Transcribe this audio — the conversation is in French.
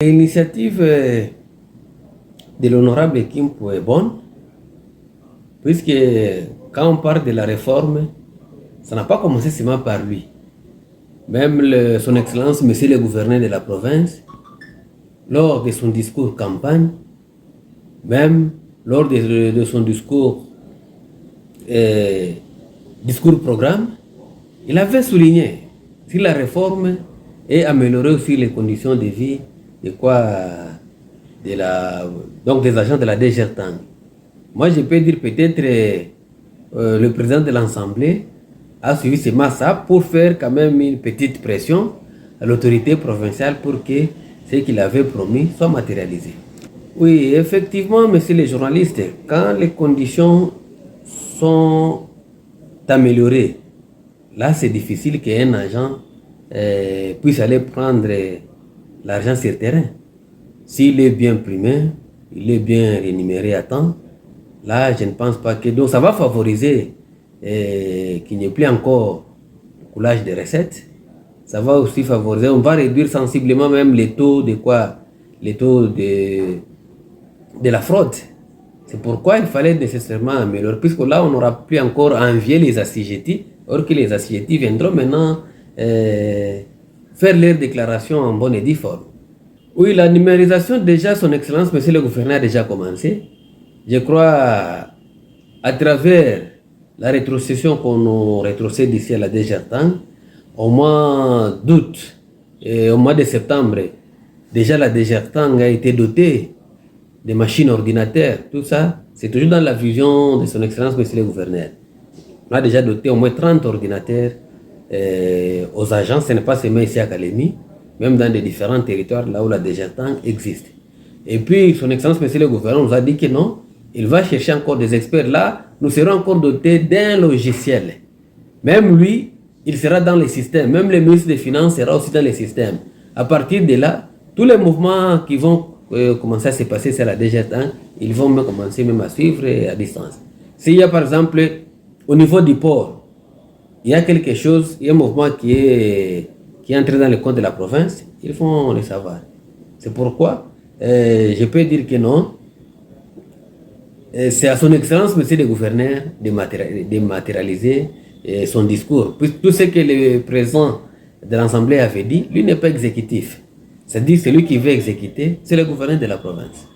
L'initiative de l'honorable Kimpo est bonne, puisque quand on parle de la réforme, ça n'a pas commencé seulement par lui. Même son Excellence, Monsieur le gouverneur de la province, lors de son discours campagne, même lors de son discours programme, il avait souligné si la réforme et améliorer aussi les conditions de vie donc des agents de la DGRTAN. Moi, je peux dire peut-être le président de l'Assemblée a suivi ces masses pour faire quand même une petite pression à l'autorité provinciale pour que ce qu'il avait promis soit matérialisé. Oui, effectivement, messieurs les journalistes, quand les conditions sont améliorées, là c'est difficile qu'un agent puisse aller prendre l'argent sur terrain. S'il est bien primé, il est bien rémunéré à temps, là je ne pense pas que... Donc ça va favoriser qu'il n'y ait plus encore coulage de recettes. Ça va aussi favoriser, on va réduire sensiblement même les taux de la fraude. C'est pourquoi il fallait nécessairement améliorer, puisque là on n'aura plus encore à envier les assujettis, or que les assujettis viendront maintenant faire leurs déclarations en bonne et due forme. Oui, la numérisation, déjà, son Excellence, Monsieur le gouverneur, a déjà commencé. Je crois, à travers la rétrocession qu'on rétrocède d'ici à la DGRTAN, au mois d'août et au mois de septembre, déjà la DGRTAN a été dotée de machines ordinateurs. Tout ça, c'est toujours dans la vision de son Excellence, Monsieur le gouverneur. On a déjà doté au moins 30 ordinateurs aux agents, ce n'est pas seulement ici à Kalemi, même dans les différents territoires là où la DGRTAN existe. Et puis, son Excellence, Monsieur le gouverneur, nous a dit que non, il va chercher encore des experts là, nous serons encore dotés d'un logiciel. Même lui, il sera dans les systèmes, même le ministre des Finances sera aussi dans les systèmes. À partir de là, tous les mouvements qui vont commencer à se passer sur la DGRTAN, ils vont commencer même à suivre à distance. S'il y a par exemple, au niveau du port, il y a quelque chose, il y a un mouvement qui est entré dans le compte de la province, ils vont le savoir. C'est pourquoi je peux dire que non, c'est à son Excellence, Monsieur le gouverneur, de matérialiser son discours. Puisque tout ce que le président de l'Assemblée avait dit, lui n'est pas exécutif. C'est-à-dire celui qui veut exécuter, c'est le gouverneur de la province.